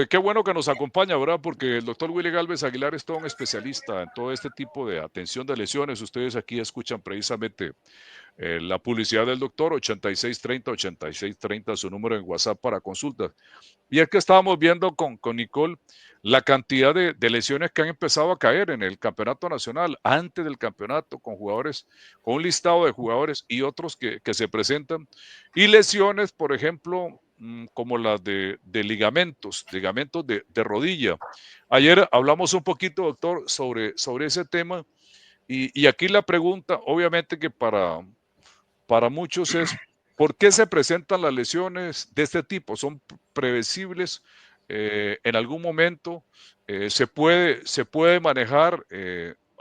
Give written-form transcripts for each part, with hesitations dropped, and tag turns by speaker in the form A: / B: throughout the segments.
A: Qué bueno que nos acompaña, ¿verdad? Porque el doctor Willy Galvez Aguilar es todo un especialista en todo este tipo de atención de lesiones. Ustedes aquí escuchan precisamente la publicidad del doctor, 8630-8630, su número en WhatsApp para consultas. Y es que estábamos viendo con Nicole la cantidad de lesiones que han empezado a caer en el campeonato nacional, antes del campeonato, con jugadores, con un listado de jugadores y otros que se presentan. Y lesiones, por ejemplo, como las de ligamentos de rodilla. Ayer hablamos un poquito, doctor, sobre ese tema. Y aquí la pregunta, obviamente que para muchos es, ¿por qué se presentan las lesiones de este tipo? ¿Son previsibles en algún momento? ¿Se puede manejar,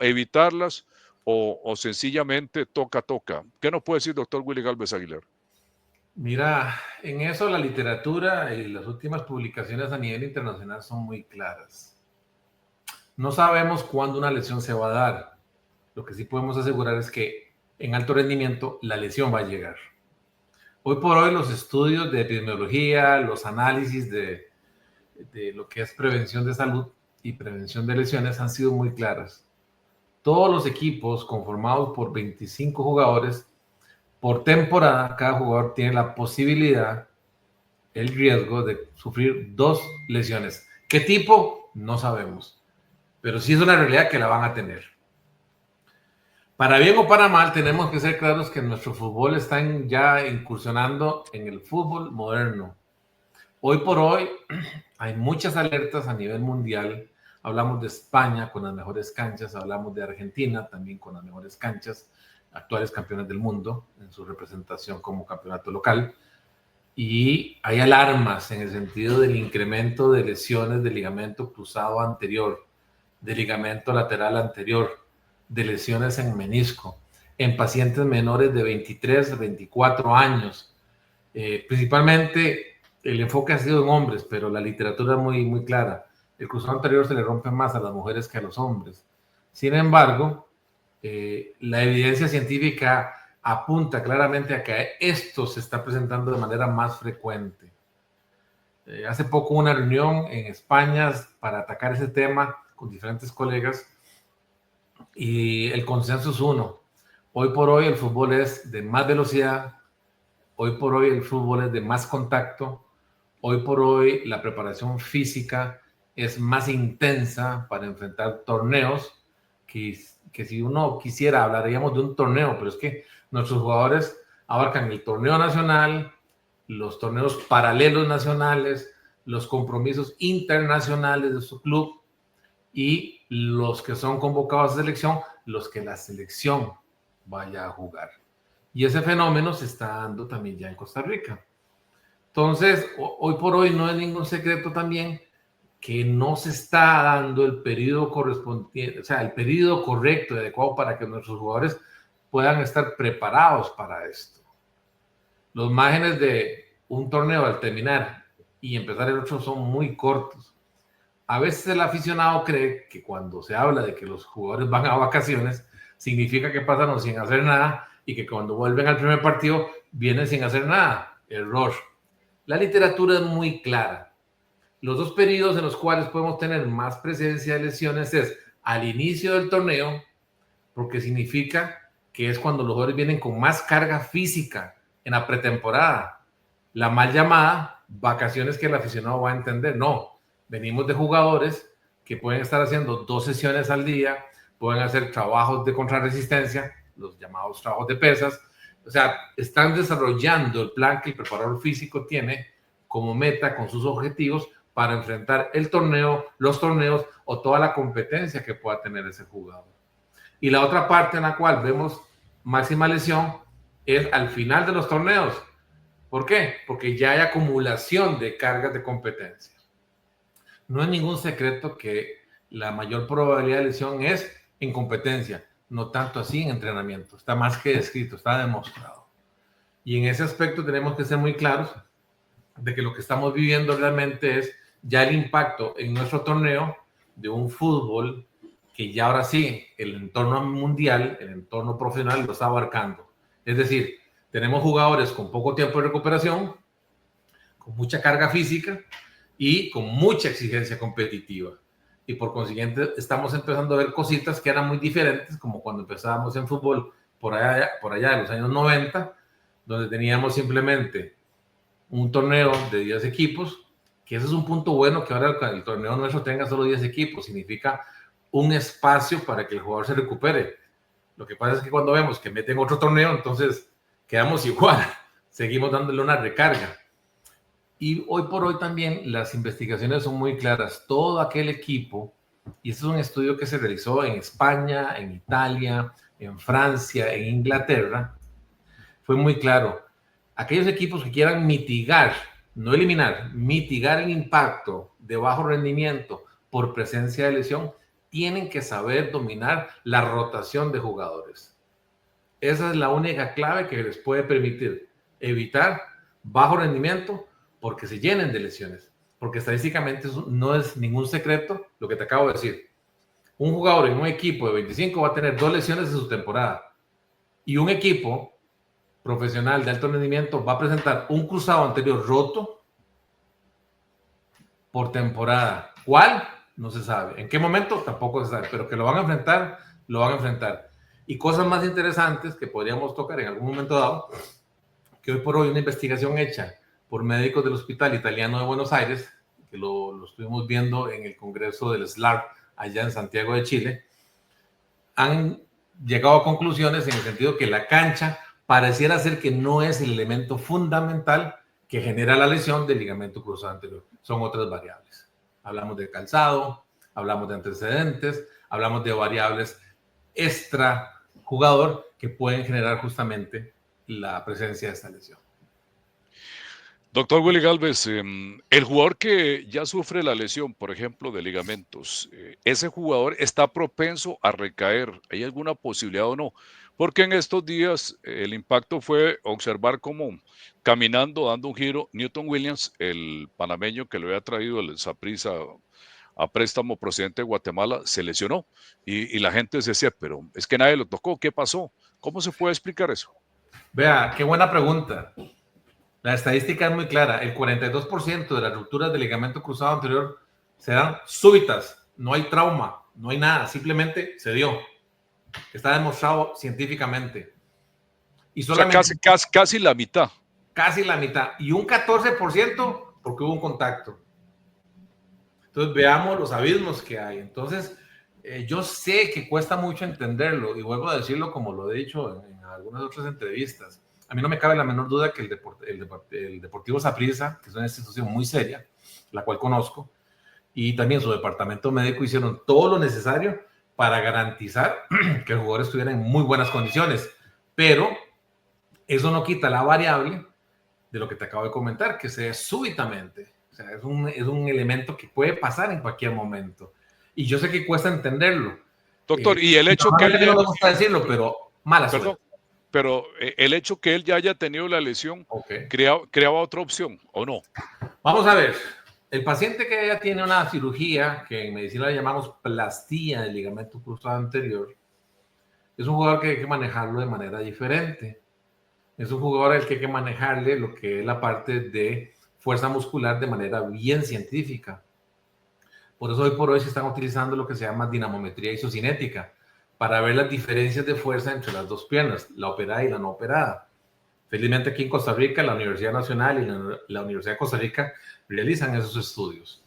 A: evitarlas o sencillamente toca? ¿Qué nos puede decir doctor Willy Galvez Aguilar?
B: Mira, en eso la literatura y las últimas publicaciones a nivel internacional son muy claras. No sabemos cuándo una lesión se va a dar. Lo que sí podemos asegurar es que en alto rendimiento la lesión va a llegar. Hoy por hoy los estudios de epidemiología, los análisis de lo que es prevención de salud y prevención de lesiones han sido muy claras. Todos los equipos conformados por 25 jugadores por temporada, cada jugador tiene la posibilidad, el riesgo de sufrir 2 lesiones. ¿Qué tipo? No sabemos, pero sí es una realidad que la van a tener. Para bien o para mal, tenemos que ser claros que nuestro fútbol está ya incursionando en el fútbol moderno. Hoy por hoy hay muchas alertas a nivel mundial. Hablamos de España con las mejores canchas, hablamos de Argentina también con las mejores canchas, actuales campeones del mundo en su representación como campeonato local. Y hay alarmas en el sentido del incremento de lesiones de ligamento cruzado anterior, de ligamento lateral anterior, de lesiones en menisco, en pacientes menores de 23 a 24 años. Principalmente el enfoque ha sido en hombres, pero la literatura es muy clara. El cruzado anterior se le rompe más a las mujeres que a los hombres. Sin embargo, la evidencia científica apunta claramente a que esto se está presentando de manera más frecuente. Hace poco una reunión en España para atacar ese tema con diferentes colegas y el consenso es uno. Hoy por hoy el fútbol es de más velocidad, hoy por hoy el fútbol es de más contacto, hoy por hoy la preparación física es más intensa para enfrentar torneos que si uno quisiera hablaríamos de un torneo, pero es que nuestros jugadores abarcan el torneo nacional, los torneos paralelos nacionales, los compromisos internacionales de su club y los que son convocados a selección, los que la selección vaya a jugar. Y ese fenómeno se está dando también ya en Costa Rica. Entonces, hoy por hoy no es ningún secreto también que no se está dando el periodo correspondiente, o sea, el periodo correcto y adecuado para que nuestros jugadores puedan estar preparados para esto. Los márgenes de un torneo al terminar y empezar el otro son muy cortos. A veces el aficionado cree que cuando se habla de que los jugadores van a vacaciones, significa que pasan sin hacer nada y que cuando vuelven al primer partido vienen sin hacer nada. Error. La literatura es muy clara. Los 2 periodos en los cuales podemos tener más presencia de lesiones es al inicio del torneo, porque significa que es cuando los jugadores vienen con más carga física en la pretemporada. La mal llamada vacaciones que el aficionado va a entender. No, venimos de jugadores que pueden estar haciendo 2 sesiones al día, pueden hacer trabajos de contrarresistencia, los llamados trabajos de pesas. O sea, están desarrollando el plan que el preparador físico tiene como meta con sus objetivos para enfrentar el torneo, los torneos o toda la competencia que pueda tener ese jugador. Y la otra parte en la cual vemos máxima lesión es al final de los torneos. ¿Por qué? Porque ya hay acumulación de cargas de competencia. No es ningún secreto que la mayor probabilidad de lesión es en competencia, no tanto así en entrenamiento. Está más que descrito, está demostrado. Y en ese aspecto tenemos que ser muy claros de que lo que estamos viviendo realmente es ya el impacto en nuestro torneo de un fútbol que ya ahora sí, el entorno mundial, el entorno profesional lo está abarcando. Es decir, tenemos jugadores con poco tiempo de recuperación, con mucha carga física, y con mucha exigencia competitiva. Y por consiguiente estamos empezando a ver cositas que eran muy diferentes, como cuando empezábamos en fútbol por allá de los años 90, donde teníamos simplemente un torneo de 10 equipos, que ese es un punto bueno, que ahora el torneo nuestro tenga solo 10 equipos, significa un espacio para que el jugador se recupere. Lo que pasa es que cuando vemos que meten otro torneo, entonces quedamos igual, seguimos dándole una recarga. Y hoy por hoy también las investigaciones son muy claras. Todo aquel equipo, y este es un estudio que se realizó en España, en Italia, en Francia, en Inglaterra, fue muy claro. Aquellos equipos que quieran mitigar, no eliminar, mitigar el impacto de bajo rendimiento por presencia de lesión, tienen que saber dominar la rotación de jugadores. Esa es la única clave que les puede permitir evitar bajo rendimiento porque se llenen de lesiones. Porque estadísticamente no es ningún secreto lo que te acabo de decir. Un jugador en un equipo de 25 va a tener 2 lesiones en su temporada. Y un equipo profesional de alto rendimiento va a presentar un cruzado anterior roto por temporada. ¿Cuál? No se sabe. ¿En qué momento? Tampoco se sabe. Pero que lo van a enfrentar, lo van a enfrentar. Y cosas más interesantes que podríamos tocar en algún momento dado, que hoy por hoy una investigación hecha por médicos del Hospital Italiano de Buenos Aires, que lo estuvimos viendo en el Congreso del SLARP allá en Santiago de Chile, han llegado a conclusiones en el sentido que la cancha pareciera ser que no es el elemento fundamental que genera la lesión del ligamento cruzado anterior. Son otras variables. Hablamos de calzado, hablamos de antecedentes, hablamos de variables extra jugador que pueden generar justamente la presencia de esta lesión.
A: Doctor Willy Galvez, el jugador que ya sufre la lesión, por ejemplo, de ligamentos, ¿ese jugador está propenso a recaer? ¿Hay alguna posibilidad o no? Porque en estos días el impacto fue observar cómo caminando, dando un giro, Newton Williams, el panameño que lo había traído el Saprissa a préstamo procedente de Guatemala, se lesionó. Y la gente se decía, pero es que nadie lo tocó, ¿qué pasó? ¿Cómo se puede explicar eso?
B: Vea, qué buena pregunta. La estadística es muy clara. El 42% de las rupturas del ligamento cruzado anterior se dan súbitas. No hay trauma, no hay nada. Simplemente se dio. Está demostrado científicamente. Y solamente,
A: o sea, casi la mitad.
B: Casi la mitad. Y un 14% porque hubo un contacto. Entonces veamos los abismos que hay. Entonces, yo sé que cuesta mucho entenderlo y vuelvo a decirlo como lo he dicho en algunas otras entrevistas. A mí no me cabe la menor duda que el Deportivo Saprissa, que es una institución muy seria, la cual conozco, y también su departamento médico hicieron todo lo necesario para garantizar que el jugador estuviera en muy buenas condiciones. Pero eso no quita la variable de lo que te acabo de comentar, que se dé súbitamente. O sea, es un elemento que puede pasar en cualquier momento. Y yo sé que cuesta entenderlo.
A: Doctor, y el hecho que él
B: no me gusta decirlo, pero mala suerte.
A: Pero el hecho que él ya haya tenido la lesión creaba otra opción, ¿o no?
B: Vamos a ver. El paciente que ya tiene una cirugía, que en medicina le llamamos plastía del ligamento cruzado anterior, es un jugador que hay que manejarlo de manera diferente. Es un jugador al que hay que manejarle lo que es la parte de fuerza muscular de manera bien científica. Por eso hoy por hoy se están utilizando lo que se llama dinamometría isocinética para ver las diferencias de fuerza entre las dos piernas, la operada y la no operada. Felizmente aquí en Costa Rica, la Universidad Nacional y la Universidad de Costa Rica realizan esos estudios.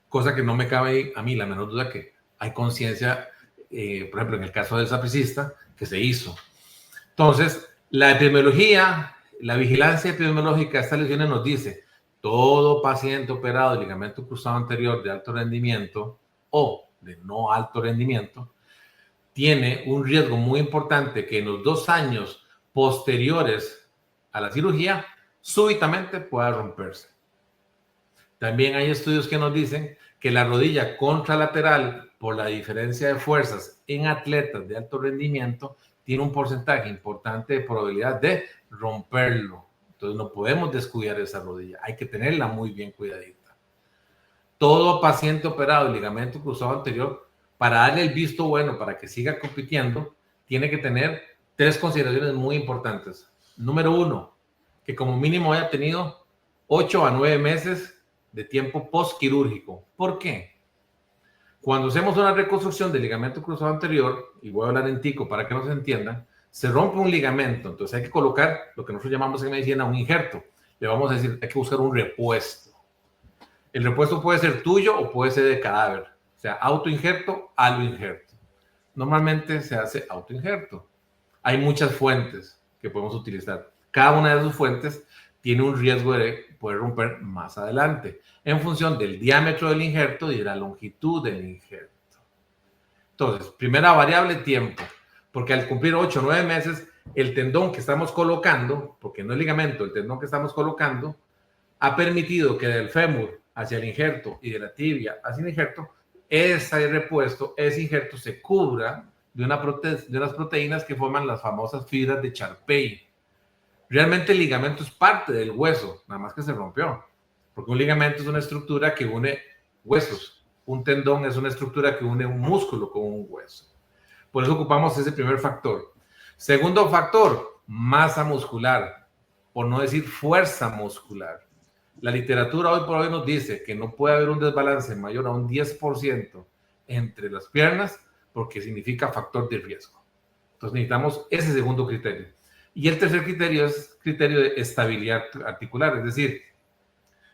B: Cosa que no me cabe a mí la menor duda que hay conciencia, por ejemplo, en el caso del sapricista, que se hizo. Entonces, la epidemiología, la vigilancia epidemiológica de estas lesiones nos dice todo paciente operado de ligamento cruzado anterior de alto rendimiento o de no alto rendimiento tiene un riesgo muy importante que en los 2 años posteriores a la cirugía súbitamente pueda romperse. También hay estudios que nos dicen que la rodilla contralateral, por la diferencia de fuerzas en atletas de alto rendimiento, tiene un porcentaje importante de probabilidad de romperlo. Entonces no podemos descuidar esa rodilla, hay que tenerla muy bien cuidadita. Todo paciente operado de ligamento cruzado anterior, para darle el visto bueno para que siga compitiendo, tiene que tener 3 consideraciones muy importantes. Número 1, que como mínimo haya tenido 8 a 9 meses de tiempo postquirúrgico. ¿Por qué? Cuando hacemos una reconstrucción del ligamento cruzado anterior, y voy a hablar en tico para que nos entiendan, se rompe un ligamento, entonces hay que colocar lo que nosotros llamamos en medicina un injerto. Le vamos a decir, hay que buscar un repuesto. El repuesto puede ser tuyo o puede ser de cadáver, o sea, autoinjerto, aloinjerto. Normalmente se hace autoinjerto. Hay muchas fuentes que podemos utilizar. Cada una de sus fuentes tiene un riesgo de poder romper más adelante, en función del diámetro del injerto y de la longitud del injerto. Entonces, primera variable, tiempo, porque al cumplir 8 o 9 meses, el tendón que estamos colocando, porque no es ligamento, el tendón que estamos colocando, ha permitido que del fémur hacia el injerto y de la tibia hacia el injerto, ese repuesto, ese injerto se cubra de unas proteínas que forman las famosas fibras de Charpey. Realmente el ligamento es parte del hueso, nada más que se rompió, porque un ligamento es una estructura que une huesos, un tendón es una estructura que une un músculo con un hueso. Por eso ocupamos ese primer factor. Segundo factor, masa muscular, por no decir fuerza muscular. La literatura hoy por hoy nos dice que no puede haber un desbalance mayor a un 10% entre las piernas porque significa factor de riesgo. Entonces necesitamos ese segundo criterio. Y el tercer criterio es criterio de estabilidad articular, es decir,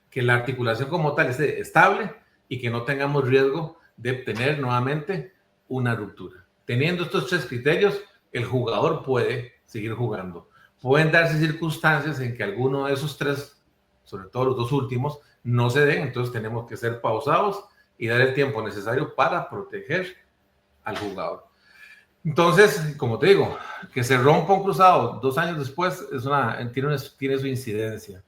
B: que la articulación como tal esté estable y que no tengamos riesgo de obtener nuevamente una ruptura. Teniendo estos tres criterios, el jugador puede seguir jugando. Pueden darse circunstancias en que alguno de esos tres, sobre todo los dos últimos, no se den, entonces tenemos que ser pausados y dar el tiempo necesario para proteger al jugador. Entonces, como te digo, que se rompa un cruzado 2 años después tiene su incidencia.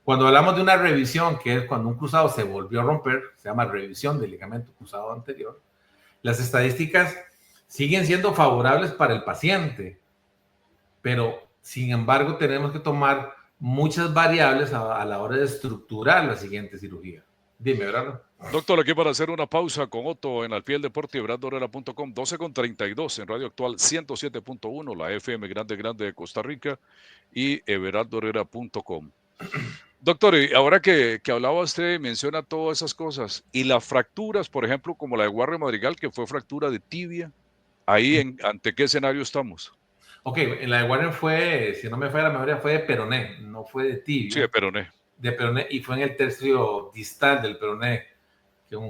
B: Cuando hablamos de una revisión, que es cuando un cruzado se volvió a romper, se llama revisión del ligamento cruzado anterior, las estadísticas siguen siendo favorables para el paciente, pero sin embargo tenemos que tomar muchas variables a la hora de estructurar la siguiente cirugía. Dime, ¿verdad?
A: Doctor, aquí para hacer una pausa con Otto en Alfiel Deporte y everaldorera.com, 12:32 en Radio Actual 107.1, la FM grande de Costa Rica y everaldorera.com. Doctor, y ahora que hablaba usted, menciona todas esas cosas y las fracturas, por ejemplo, como la de Warren Madrigal, que fue fractura de tibia, ahí ¿ante qué escenario estamos?
B: Ok, en la de Warren fue, si no me falla la memoria, fue de peroné, no fue de tibia.
A: Sí, de peroné.
B: De peroné, y fue en el tercio distal del peroné,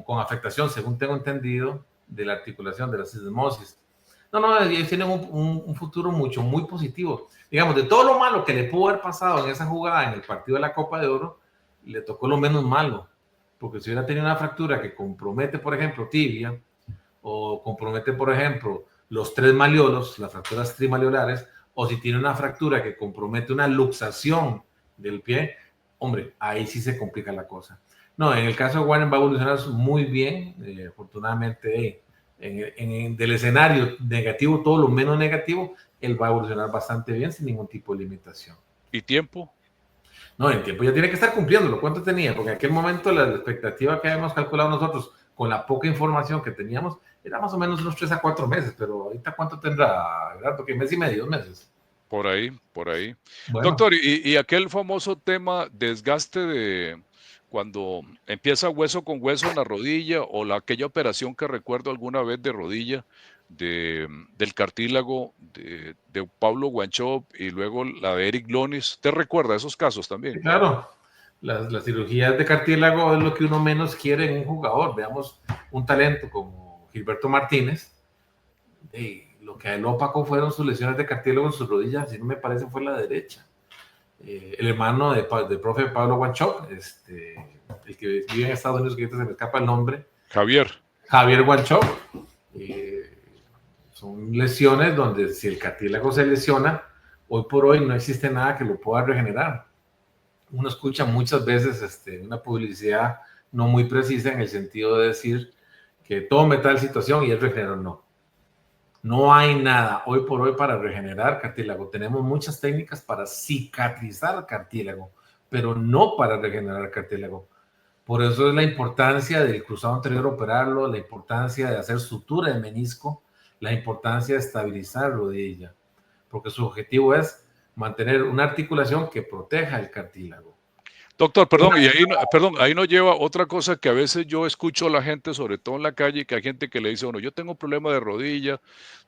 B: con afectación, según tengo entendido, de la articulación, de la sismosis. No, ellos tienen un futuro muy positivo. Digamos, de todo lo malo que le pudo haber pasado en esa jugada en el partido de la Copa de Oro, le tocó lo menos malo. Porque si hubiera tenido una fractura que compromete, por ejemplo, tibia, o compromete, por ejemplo, los 3 malleolos, las fracturas trimaleolares, o si tiene una fractura que compromete una luxación del pie, hombre, ahí sí se complica la cosa. No, en el caso de Warren va a evolucionar muy bien, afortunadamente, del escenario negativo, todo lo menos negativo, él va a evolucionar bastante bien sin ningún tipo de limitación.
A: ¿Y tiempo?
B: No, el tiempo ya tiene que estar cumpliéndolo. ¿Cuánto tenía? Porque en aquel momento la expectativa que habíamos calculado nosotros con la poca información que teníamos era más o menos unos 3 a 4 meses, pero ahorita ¿cuánto tendrá, Gerardo? ¿Qué mes y medio, 2 meses?
A: Por ahí, por ahí.
B: Bueno.
A: Doctor, y aquel famoso tema desgaste de cuando empieza hueso con hueso en la rodilla o aquella operación que recuerdo alguna vez de rodilla del cartílago de Pablo Guanchop y luego la de Eric Lonis. ¿Te recuerda esos casos también?
B: Sí, claro. Las cirugías de cartílago es lo que uno menos quiere en un jugador. Veamos un talento como Gilberto Martínez. Lo que a él opacó fueron sus lesiones de cartílago en sus rodillas, si no me parece fue la derecha. El hermano del profe Pablo Guanchop, el que vive en Estados Unidos, que ahorita se me escapa el nombre. Javier Guanchop. Son lesiones donde si el cartílago se lesiona, hoy por hoy no existe nada que lo pueda regenerar. Uno escucha muchas veces una publicidad no muy precisa en el sentido de decir que tome tal situación y es regenerado. No hay nada hoy por hoy para regenerar cartílago. Tenemos muchas técnicas para cicatrizar cartílago, pero no para regenerar cartílago. Por eso es la importancia del cruzado anterior operarlo, la importancia de hacer sutura de menisco, la importancia de estabilizar rodilla, porque su objetivo es mantener una articulación que proteja el cartílago.
A: Doctor, perdón, ahí nos lleva otra cosa que a veces yo escucho a la gente, sobre todo en la calle, que hay gente que le dice, bueno, yo tengo un problema de rodilla,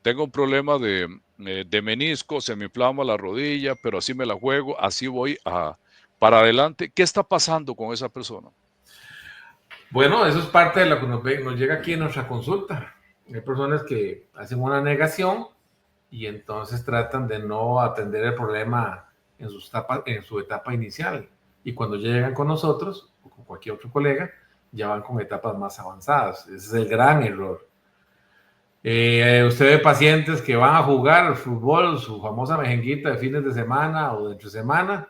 A: tengo un problema de menisco, se me inflama la rodilla, pero así me la juego, así voy para adelante. ¿Qué está pasando con esa persona?
B: Bueno, eso es parte de lo que nos llega aquí en nuestra consulta. Hay personas que hacen una negación y entonces tratan de no atender el problema en su etapa inicial. Y cuando llegan con nosotros o con cualquier otro colega, ya van con etapas más avanzadas. Ese es el gran error. Usted ve pacientes que van a jugar fútbol, su famosa mejenguita de fines de semana o de entre semana,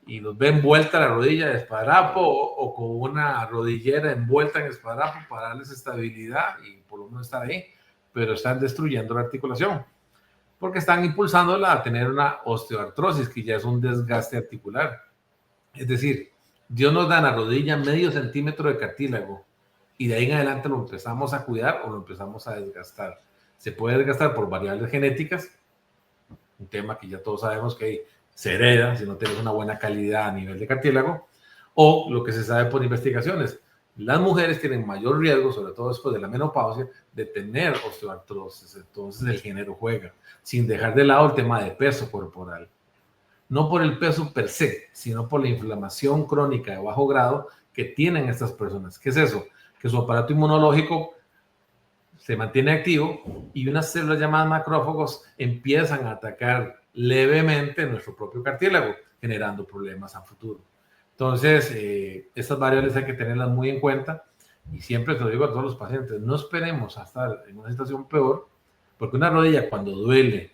B: y los ve envuelta la rodilla de esparadrapo o con una rodillera envuelta en esparadrapo para darles estabilidad y por lo menos estar ahí, pero están destruyendo la articulación porque están impulsándola a tener una osteoartrosis, que ya es un desgaste articular. Es decir, Dios nos da en la rodilla medio centímetro de cartílago y de ahí en adelante lo empezamos a cuidar o lo empezamos a desgastar. Se puede desgastar por variables genéticas, un tema que ya todos sabemos que se hereda si no tienes una buena calidad a nivel de cartílago, o lo que se sabe por investigaciones. Las mujeres tienen mayor riesgo, sobre todo después de la menopausia, de tener osteoartrosis. Entonces el género juega, sin dejar de lado el tema de peso corporal. No por el peso per se, sino por la inflamación crónica de bajo grado que tienen estas personas. ¿Qué es eso? Que su aparato inmunológico se mantiene activo y unas células llamadas macrófagos empiezan a atacar levemente nuestro propio cartílago, generando problemas a futuro. Entonces, estas variables hay que tenerlas muy en cuenta y siempre te lo digo a todos los pacientes, no esperemos a estar en una situación peor, porque una rodilla cuando duele,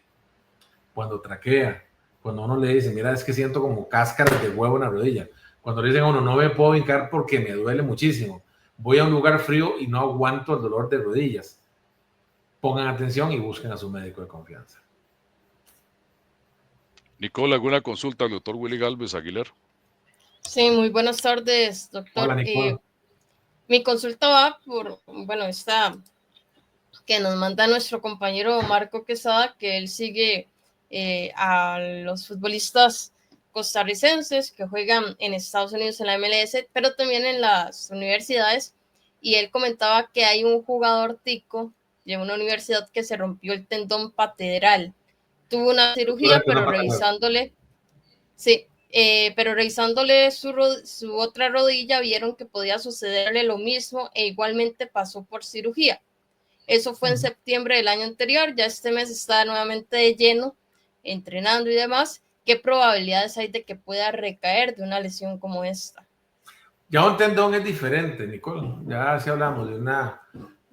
B: cuando traquea, cuando uno le dice, mira, es que siento como cáscaras de huevo en la rodilla, cuando le dicen a uno, no me puedo hincar porque me duele muchísimo, voy a un lugar frío y no aguanto el dolor de rodillas, pongan atención y busquen a su médico de confianza.
A: Nicole, ¿alguna consulta al doctor Willy Galvez Aguilar?
C: Sí, muy buenas tardes, doctor.
B: Hola, Nicole.
C: Mi consulta va por, bueno, esta que nos manda nuestro compañero Marco Quesada, que él sigue a los futbolistas costarricenses que juegan en Estados Unidos en la MLS, pero también en las universidades, y él comentaba que hay un jugador tico de una universidad que se rompió el tendón patedral. Tuvo una cirugía, pero revisándole, sí, pero revisándole su otra rodilla, vieron que podía sucederle lo mismo e igualmente pasó por cirugía. Eso fue en septiembre del año anterior, ya este mes está nuevamente de lleno, entrenando y demás. ¿Qué probabilidades hay de que pueda recaer de una lesión como esta?
B: Ya un tendón es diferente, Nicole. Ya si hablamos de una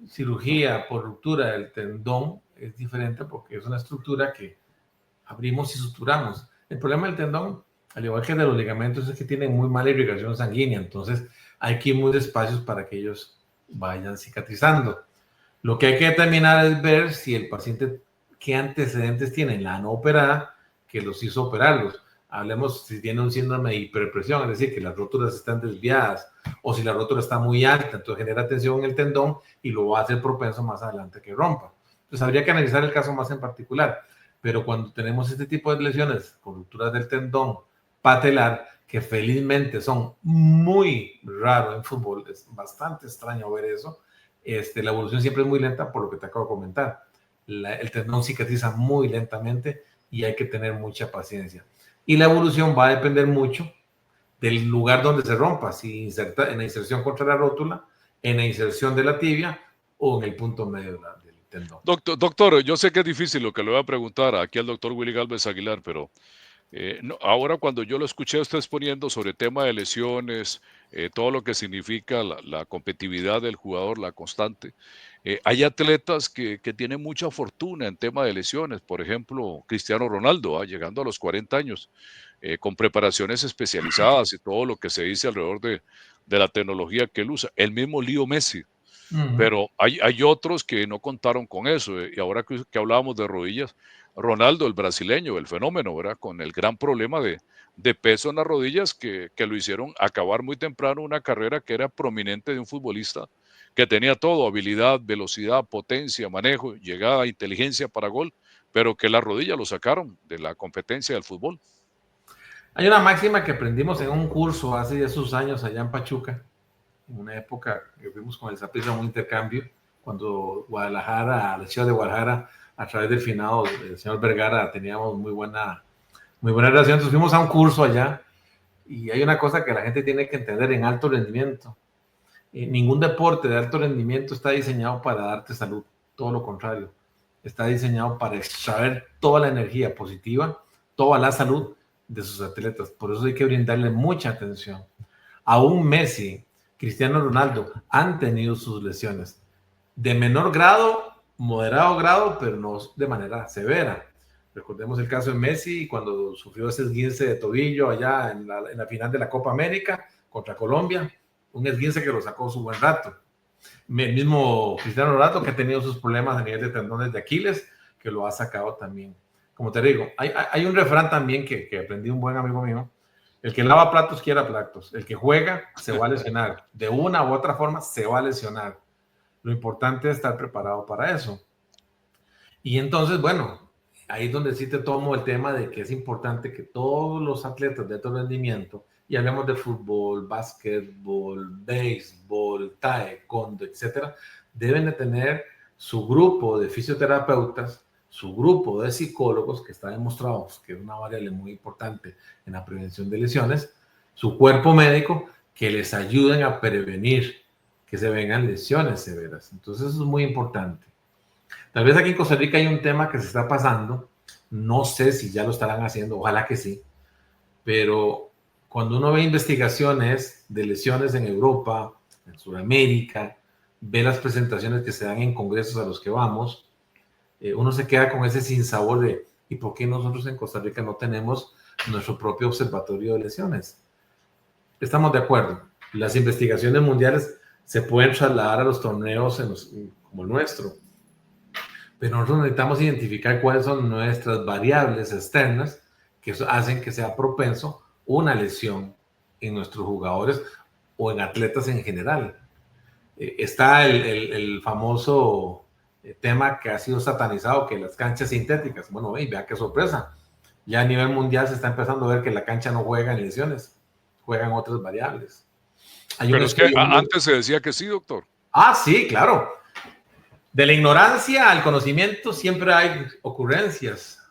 B: cirugía por ruptura del tendón, es diferente porque es una estructura que abrimos y suturamos. El problema del tendón, al igual que de los ligamentos, es que tienen muy mala irrigación sanguínea, entonces hay que ir muy despacios para que ellos vayan cicatrizando. Lo que hay que determinar es ver si el paciente, qué antecedentes tiene, la no operada, que los hizo operarlos. Hablemos si tiene un síndrome de hiperpresión, es decir, que las rótulas están desviadas, o si la rótula está muy alta, entonces genera tensión en el tendón y lo va a hacer propenso más adelante que rompa. Entonces habría que analizar el caso más en particular. Pero cuando tenemos este tipo de lesiones con rupturas del tendón patelar, que felizmente son muy raros en fútbol, es bastante extraño ver eso, la evolución siempre es muy lenta por lo que te acabo de comentar. El tendón cicatriza muy lentamente y hay que tener mucha paciencia. Y la evolución va a depender mucho del lugar donde se rompa, si inserta en la inserción contra la rótula, en la inserción de la tibia o en el punto medio del tendón.
A: Doctor, yo sé que es difícil lo que le voy a preguntar aquí al doctor Willy Galvez Aguilar, pero no, ahora cuando yo lo escuché a usted exponiendo sobre tema de lesiones, todo lo que significa la competitividad del jugador, la constante, hay atletas que tienen mucha fortuna en tema de lesiones, por ejemplo, Cristiano Ronaldo, llegando a los 40 años, con preparaciones especializadas y todo lo que se dice alrededor de la tecnología que él usa, el mismo Leo Messi. Pero hay otros que no contaron con eso. Y ahora que hablábamos de rodillas, Ronaldo, el brasileño, el fenómeno, ¿verdad? Con el gran problema de peso en las rodillas que lo hicieron acabar muy temprano una carrera que era prominente de un futbolista que tenía todo, habilidad, velocidad, potencia, manejo, llegada, inteligencia para gol, pero que la rodilla lo sacaron de la competencia del fútbol.
B: Hay una máxima que aprendimos en un curso hace esos años allá en Pachuca, en una época que fuimos con el Saprissa a un intercambio, cuando Guadalajara, la ciudad de Guadalajara, a través del finado del señor Vergara, teníamos muy buena relación. Entonces fuimos a un curso allá y hay una cosa que la gente tiene que entender en alto rendimiento. Ningún deporte de alto rendimiento está diseñado para darte salud, todo lo contrario. Está diseñado para extraer toda la energía positiva, toda la salud de sus atletas. Por eso hay que brindarle mucha atención. Aún Messi, Cristiano Ronaldo han tenido sus lesiones de menor grado, moderado grado, pero no de manera severa. Recordemos el caso de Messi cuando sufrió ese esguince de tobillo allá en la final de la Copa América contra Colombia, un esguince que lo sacó su buen rato. El mismo Cristiano Ronaldo que ha tenido sus problemas a nivel de tendones de Aquiles, que lo ha sacado también. Como te digo, hay un refrán también que aprendí un buen amigo mío: el que lava platos quiera platos, el que juega se va a lesionar, de una u otra forma se va a lesionar. Lo importante es estar preparado para eso. Y entonces, bueno, ahí es donde sí te tomo el tema de que es importante que todos los atletas de alto rendimiento, y hablemos de fútbol, básquetbol, béisbol, taekwondo, etcétera, deben de tener su grupo de fisioterapeutas, su grupo de psicólogos, que está demostrado que es una variable muy importante en la prevención de lesiones, su cuerpo médico, que les ayuden a prevenir que se vengan lesiones severas. Entonces eso es muy importante. Tal vez aquí en Costa Rica hay un tema que se está pasando, no sé si ya lo estarán haciendo, ojalá que sí, pero cuando uno ve investigaciones de lesiones en Europa, en Sudamérica, ve las presentaciones que se dan en congresos a los que vamos, uno se queda con ese sinsabor de ¿y por qué nosotros en Costa Rica no tenemos nuestro propio observatorio de lesiones? Estamos de acuerdo, las investigaciones mundiales se pueden trasladar a los torneos como el nuestro, pero nosotros necesitamos identificar cuáles son nuestras variables externas que hacen que sea propenso una lesión en nuestros jugadores o en atletas en general. Está el famoso tema que ha sido satanizado, que las canchas sintéticas. Bueno, vea qué sorpresa. Ya a nivel mundial se está empezando a ver que la cancha no juega en lesiones, juegan otras variables.
A: Pero es que antes se decía que sí, doctor.
B: Ah, sí, claro. De la ignorancia al conocimiento siempre hay ocurrencias.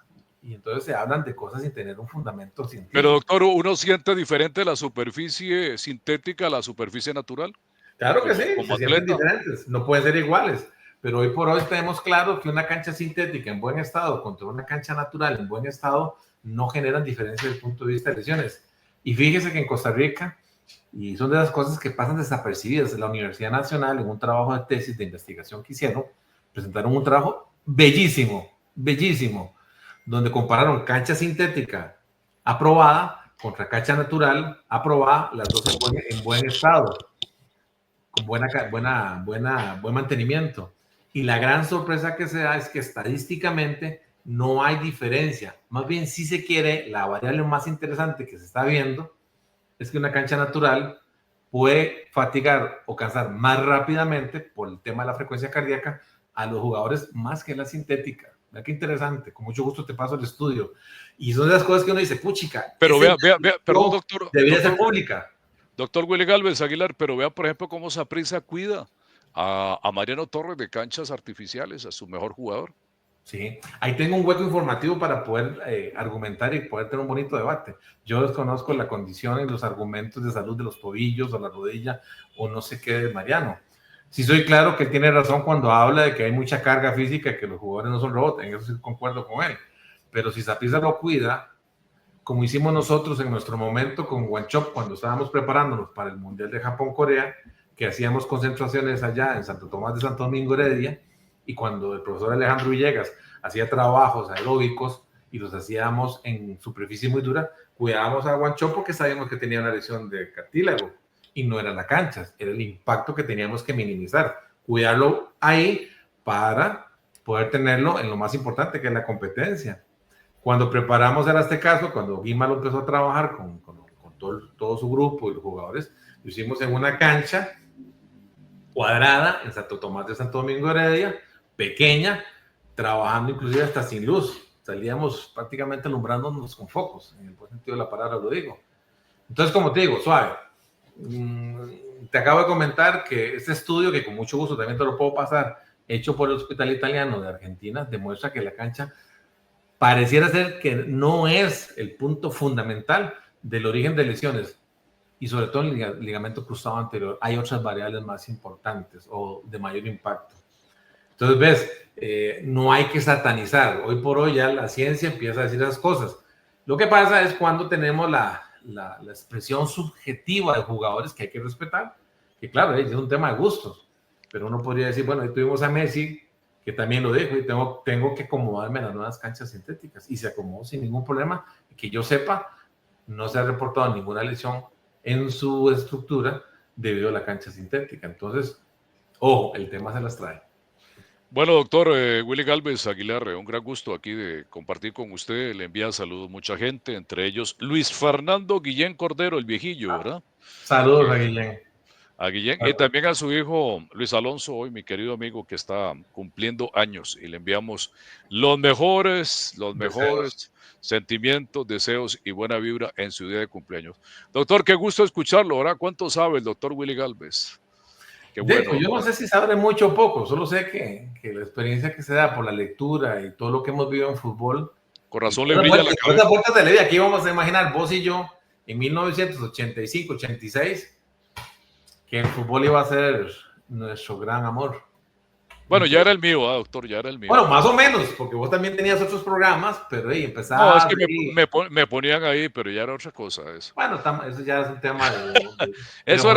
B: Y entonces se hablan de cosas sin tener un fundamento científico.
A: Pero doctor, ¿uno siente diferente la superficie sintética a la superficie natural?
B: Claro que sí, se sienten diferentes, no pueden ser iguales. Pero hoy por hoy tenemos claro que una cancha sintética en buen estado contra una cancha natural en buen estado no generan diferencia desde el punto de vista de lesiones. Y fíjese que en Costa Rica, y son de las cosas que pasan desapercibidas, la Universidad Nacional, en un trabajo de tesis de investigación que hicieron, presentaron un trabajo bellísimo, bellísimo, donde compararon cancha sintética aprobada contra cancha natural aprobada, las dos en buen estado, con buen mantenimiento. Y la gran sorpresa que se da es que estadísticamente no hay diferencia. Más bien, si se quiere, la variable más interesante que se está viendo es que una cancha natural puede fatigar o cansar más rápidamente por el tema de la frecuencia cardíaca a los jugadores más que la sintética. Mira qué interesante, con mucho gusto te paso el estudio. Y son de las cosas que uno dice, puchica.
A: Pero vea, perdón, doctor.
B: Debería ser pública.
A: Doctor Willy Galvez Aguilar, pero vea, por ejemplo, cómo Saprissa cuida a Mariano Torres de canchas artificiales, a su mejor jugador.
B: Sí, ahí tengo un hueco informativo para poder argumentar y poder tener un bonito debate. Yo desconozco la condición y los argumentos de salud de los tobillos o la rodilla o no sé qué de Mariano. Sí soy claro que él tiene razón cuando habla de que hay mucha carga física, que los jugadores no son robots, en eso sí concuerdo con él. Pero si Saprissa lo cuida, como hicimos nosotros en nuestro momento con Wanchop cuando estábamos preparándonos para el Mundial de Japón-Corea, que hacíamos concentraciones allá en Santo Tomás de Santo Domingo Heredia, y cuando el profesor Alejandro Villegas hacía trabajos aeróbicos y los hacíamos en superficie muy dura, cuidábamos a Wanchop porque sabíamos que tenía una lesión de cartílago y no era la cancha, era el impacto que teníamos que minimizar, cuidarlo ahí para poder tenerlo en lo más importante que es la competencia. Cuando preparamos era este caso, cuando Guima lo empezó a trabajar con todo su grupo y los jugadores, lo hicimos en una cancha cuadrada en Santo Tomás de Santo Domingo Heredia, pequeña, trabajando inclusive hasta sin luz. salíamos prácticamente alumbrándonos con focos, en el buen sentido de la palabra lo digo. Entonces, como te digo, suave. Te acabo de comentar que este estudio, que con mucho gusto también te lo puedo pasar, hecho por el Hospital Italiano de Argentina, demuestra que la cancha pareciera ser que no es el punto fundamental del origen de lesiones, y sobre todo en el ligamento cruzado anterior. Hay otras variables más importantes o de mayor impacto. Entonces, ves, no hay que satanizar. Hoy por hoy ya la ciencia empieza a decir esas cosas. Lo que pasa es cuando tenemos la expresión subjetiva de jugadores que hay que respetar, que claro, es un tema de gustos, pero uno podría decir, bueno, ahí tuvimos a Messi, que también lo dijo, y tengo que acomodarme en las nuevas canchas sintéticas, y se acomodó sin ningún problema, que yo sepa, no se ha reportado ninguna lesión en su estructura debido a la cancha sintética. Entonces, ojo, el tema se las trae.
A: Bueno, doctor Willy Galvez Aguilar, un gran gusto aquí de compartir con usted. Le envía saludos mucha gente, entre ellos Luis Fernando Guillén Cordero, el viejillo, ¿verdad?
B: Saludos a Guillén.
A: A Guillén y también a su hijo Luis Alonso, hoy mi querido amigo que está cumpliendo años, y le enviamos los mejores sentimientos, deseos y buena vibra en su día de cumpleaños. Doctor, qué gusto escucharlo, ¿verdad? ¿Cuánto sabe el doctor Willy Galvez? Qué bueno.
B: Yo no sé si sabe mucho o poco, solo sé que la experiencia que se da por la lectura y todo lo que hemos vivido en fútbol.
A: Con razón le brilla la cabeza.
B: Esta puerta de la vida, aquí vamos a imaginar vos y yo en 1985-86 que el fútbol iba a ser nuestro gran amor.
A: Bueno, ya era el mío, doctor, ya era el mío.
B: Bueno, más o menos, porque vos también tenías otros programas, pero ahí empezaba.
A: No, es que me ponían ahí, pero ya era otra cosa eso.
B: Bueno, eso ya es un tema de
A: eso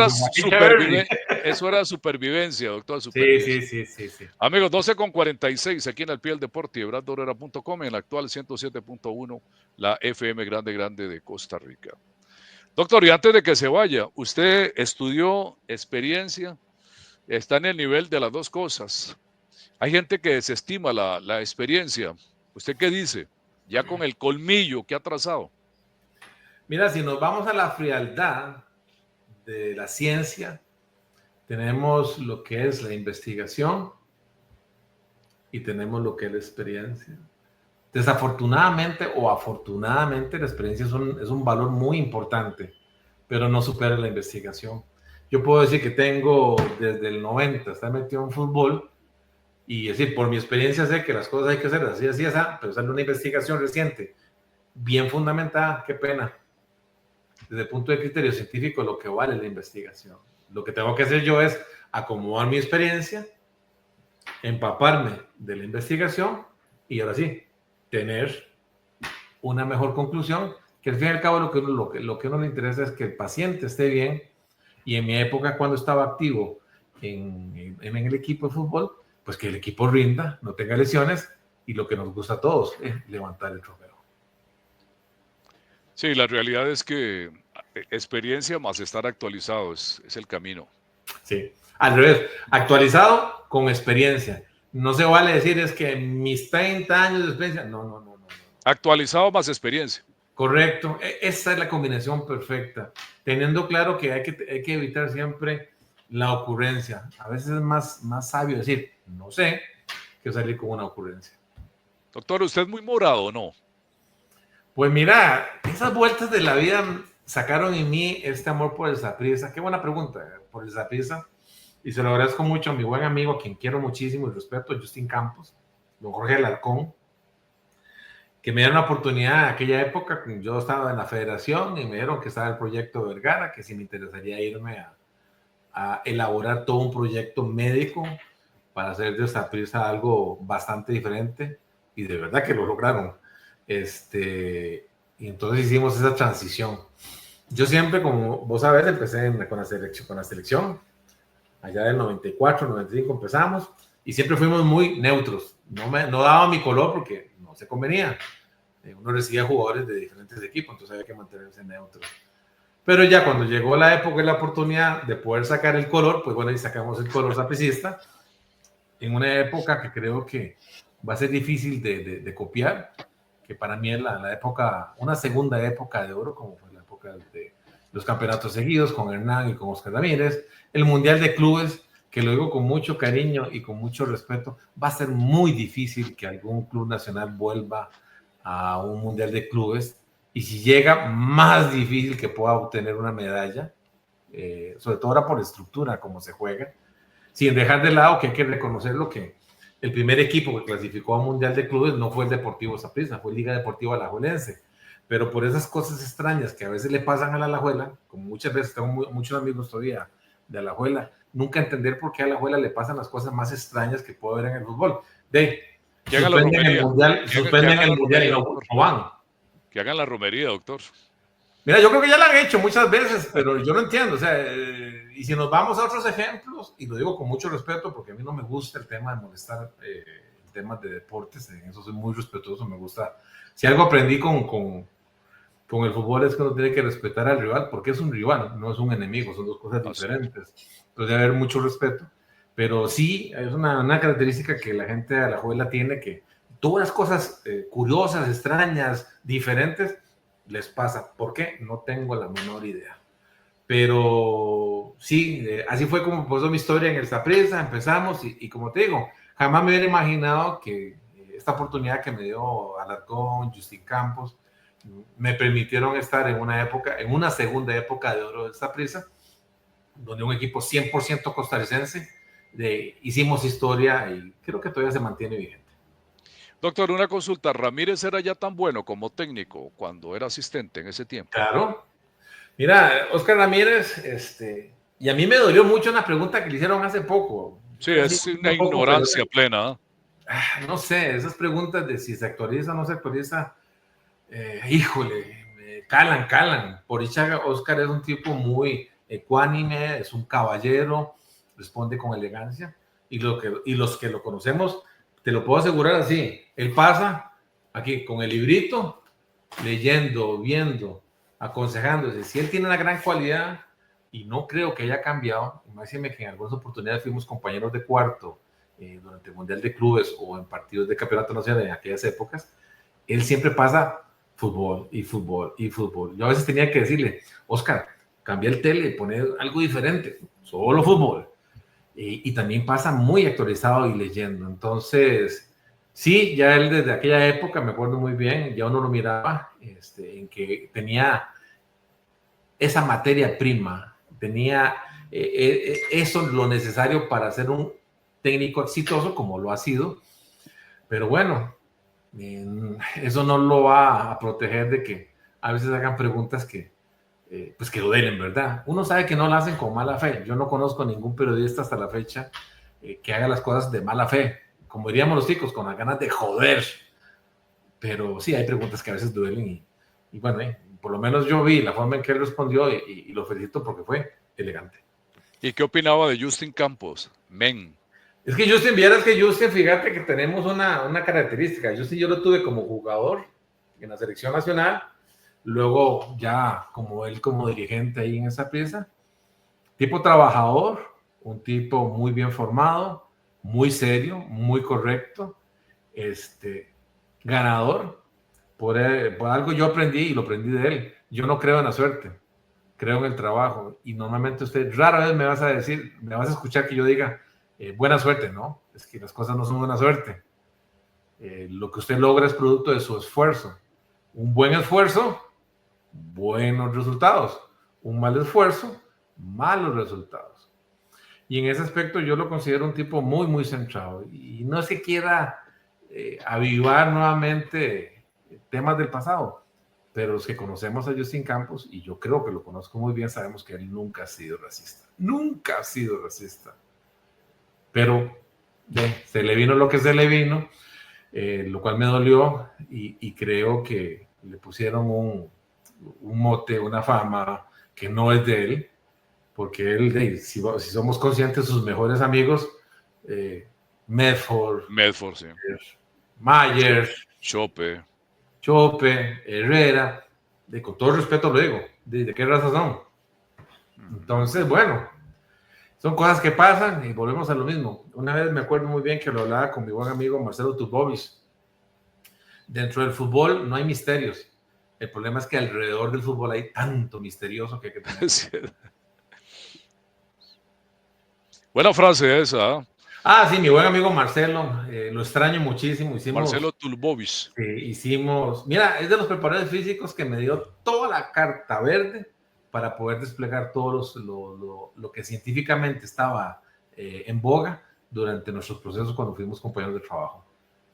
A: era supervivencia, doctor. Supervivencia.
B: Sí.
A: Amigos, 12:46 aquí en el Pie del Deporte, BradDorera.com, en la actual 107.1, la FM grande de Costa Rica. Doctor, y antes de que se vaya, usted estudió experiencia, está en el nivel de las dos cosas. Hay gente que desestima la experiencia. ¿Usted qué dice? Ya con el colmillo que ha trazado.
B: Mira, si nos vamos a la frialdad de la ciencia, tenemos lo que es la investigación y tenemos lo que es la experiencia. Desafortunadamente o afortunadamente, la experiencia es un valor muy importante, pero no supera la investigación. Yo puedo decir que tengo desde el 90, está metido en fútbol, y decir, por mi experiencia sé que las cosas hay que hacer así, pero sale una investigación reciente, bien fundamentada, qué pena. Desde el punto de criterio científico, lo que vale la investigación. Lo que tengo que hacer yo es acomodar mi experiencia, empaparme de la investigación y ahora sí, tener una mejor conclusión, que al fin y al cabo lo que a uno le interesa es que el paciente esté bien. Y en mi época, cuando estaba activo en el equipo de fútbol, pues que el equipo rinda, no tenga lesiones, y lo que nos gusta a todos es levantar el trofeo.
A: Sí, la realidad es que experiencia más estar actualizado es el camino.
B: Sí, al revés, actualizado con experiencia. No se vale decir es que mis 30 años de experiencia, no.
A: Actualizado más experiencia.
B: Correcto, esa es la combinación perfecta, teniendo claro que hay que evitar siempre la ocurrencia. A veces es más sabio decir, no sé, que salir con una ocurrencia.
A: Doctor, ¿usted es muy morado o no?
B: Pues mira, esas vueltas de la vida sacaron en mí este amor por el Saprissa. Qué buena pregunta, por el Saprissa. Y se lo agradezco mucho a mi buen amigo, a quien quiero muchísimo y respeto, Justin Campos, don Jorge Alarcón, que me dieron la oportunidad en aquella época. Yo estaba en la federación y me dieron que estaba el proyecto de Vergara, que si me interesaría irme a elaborar todo un proyecto médico para hacer de Saprissa algo bastante diferente, y de verdad que lo lograron. Y entonces hicimos esa transición. Yo siempre, como vos sabés, empecé con la selección, allá del 94, 95 empezamos, y siempre fuimos muy neutros. No daba mi color porque no se convenía. Uno recibía jugadores de diferentes equipos, entonces había que mantenerse neutro. Pero ya cuando llegó la época y la oportunidad de poder sacar el color, pues bueno, y sacamos el color sapricista, en una época que creo que va a ser difícil de copiar, que para mí es la época, una segunda época de oro, como fue la época de los campeonatos seguidos con Hernán y con Oscar Ramírez, el Mundial de Clubes, que lo digo con mucho cariño y con mucho respeto. Va a ser muy difícil que algún club nacional vuelva a un mundial de clubes, y si llega, más difícil que pueda obtener una medalla, sobre todo ahora por la estructura, como se juega, sin dejar de lado que hay que reconocer lo que el primer equipo que clasificó a un mundial de clubes no fue el Deportivo Saprissa, fue Liga Deportiva Alajuelense. Pero por esas cosas extrañas que a veces le pasan a la Alajuela, como muchas veces tengo muchos amigos todavía de Alajuela, nunca entender por qué a Alajuela le pasan las cosas más extrañas que puedo ver en el fútbol.
A: Que hagan la romería.
B: Suspenden el mundial y no van.
A: Que hagan la romería, doctor.
B: Mira, yo creo que ya la han hecho muchas veces, pero yo no entiendo. O sea, y si nos vamos a otros ejemplos, y lo digo con mucho respeto, porque a mí no me gusta el tema de molestar temas de deportes, en eso soy muy respetuoso, me gusta. Si algo aprendí con el fútbol es que uno tiene que respetar al rival, porque es un rival, no es un enemigo, son dos cosas diferentes. Entonces debe haber mucho respeto. Pero sí, es una característica que la gente de Alajuela tiene, que todas las cosas curiosas, extrañas, diferentes, les pasa. ¿Por qué? No tengo la menor idea. Pero sí, así fue como pasó mi historia en el Saprissa, empezamos y como te digo, jamás me hubiera imaginado que esta oportunidad que me dio Alarcón, Justin Campos, me permitieron estar en una época, en una segunda época de oro del Saprissa, donde un equipo 100% costarricense, hicimos historia y creo que todavía se mantiene vigente.
A: Doctor, una consulta. ¿Ramírez era ya tan bueno como técnico cuando era asistente en ese tiempo?
B: Claro. Mira, Oscar Ramírez, y a mí me dolió mucho una pregunta que le hicieron hace poco.
A: Sí, es una ignorancia plena.
B: No sé, esas preguntas de si se actualiza o no se actualiza, híjole, me calan. Por dicha, Oscar es un tipo muy ecuánime, es un caballero, responde con elegancia, y los que lo conocemos, te lo puedo asegurar así, él pasa aquí con el librito, leyendo, viendo, aconsejándose. Si él tiene una gran cualidad, y no creo que haya cambiado, imagínense que en algunas oportunidades fuimos compañeros de cuarto durante el Mundial de Clubes o en partidos de Campeonato Nacional en aquellas épocas, él siempre pasa fútbol y fútbol y fútbol. Yo a veces tenía que decirle, Oscar, cambia el tele, pone algo diferente, solo fútbol. Y también pasa muy actualizado y leyendo. Entonces, sí, ya él desde aquella época, me acuerdo muy bien, ya uno lo miraba, en que tenía esa materia prima, tenía eso lo necesario para ser un técnico exitoso, como lo ha sido. Pero bueno, eso no lo va a proteger de que a veces hagan preguntas que pues que duelen, ¿verdad? Uno sabe que no la hacen con mala fe. Yo no conozco a ningún periodista hasta la fecha que haga las cosas de mala fe, como diríamos los chicos, con las ganas de joder. Pero sí, hay preguntas que a veces duelen y bueno, por lo menos yo vi la forma en que él respondió y lo felicito porque fue elegante.
A: ¿Y qué opinaba de Justin Campos? Men.
B: Es que Justin, fíjate que tenemos una característica. Justin yo lo tuve como jugador en la selección nacional, luego ya como él como dirigente ahí en esa pieza. Tipo trabajador, un tipo muy bien formado, muy serio, muy correcto, ganador. Por algo yo aprendí y lo aprendí de él. Yo no creo en la suerte, creo en el trabajo. Y normalmente usted rara vez me vas a escuchar que yo diga buena suerte, ¿no? Es que las cosas no son buena suerte. Lo que usted logra es producto de su esfuerzo. Un buen esfuerzo, buenos resultados. Un mal esfuerzo, malos resultados. Y en ese aspecto yo lo considero un tipo muy, muy centrado. Y no es que quiera avivar nuevamente temas del pasado, pero los que conocemos a Justin Campos, y yo creo que lo conozco muy bien, sabemos que él nunca ha sido racista. Nunca ha sido racista. Pero se le vino lo que se le vino, lo cual me dolió y creo que le pusieron un mote, una fama que no es de él, porque él, si somos conscientes, sus mejores amigos, Medford,
A: sí.
B: Myers,
A: Chope,
B: Herrera, con todo respeto lo digo, ¿de qué raza son? Entonces, bueno, son cosas que pasan y volvemos a lo mismo. Una vez me acuerdo muy bien que lo hablaba con mi buen amigo Marcelo Turbovich. Dentro del fútbol no hay misterios. El problema es que alrededor del fútbol hay tanto misterioso que hay que tener.
A: Sí. Buena frase esa.
B: Ah, sí, mi buen amigo Marcelo, lo extraño muchísimo.
A: Marcelo Tulbovis.
B: Mira, es de los preparadores físicos que me dio toda la carta verde para poder desplegar todo lo que científicamente estaba en boga durante nuestros procesos cuando fuimos compañeros de trabajo.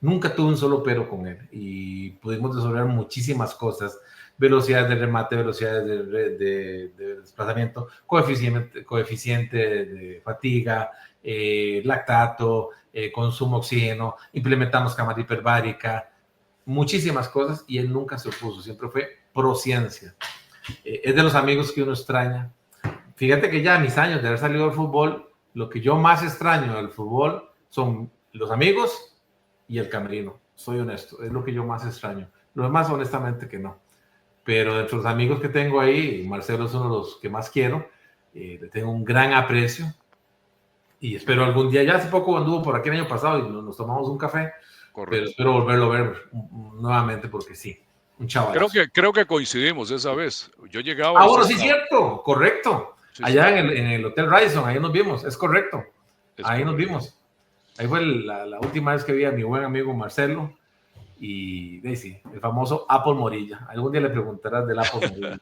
B: Nunca tuve un solo pero con él y pudimos desarrollar muchísimas cosas: velocidades de remate, velocidades de desplazamiento, coeficiente de fatiga, lactato, consumo oxígeno, implementamos cámara hiperbárica, muchísimas cosas, y él nunca se opuso, siempre fue pro ciencia. Es de los amigos que uno extraña. Fíjate que ya a mis años de haber salido del fútbol, lo que yo más extraño del fútbol son los amigos y el camerino. Soy honesto, es lo que yo más extraño. Lo demás, honestamente, que no. Pero entre los amigos que tengo ahí, Marcelo es uno de los que más quiero. Le tengo un gran aprecio y espero algún día, ya hace poco anduvo por aquí el año pasado y nos tomamos un café,
A: Correcto.
B: pero espero volverlo a ver nuevamente porque sí, un chavalazo.
A: Creo que coincidimos esa vez. Yo llegaba.
B: Ah, bueno, sí, cierto, correcto. Sí, allá sí. En el Hotel Radisson, ahí nos vimos, es correcto. Ahí nos vimos. Ahí fue la última vez que vi a mi buen amigo Marcelo y Daisy, el famoso Apple Morilla. Algún día le preguntarás del Apple Morilla.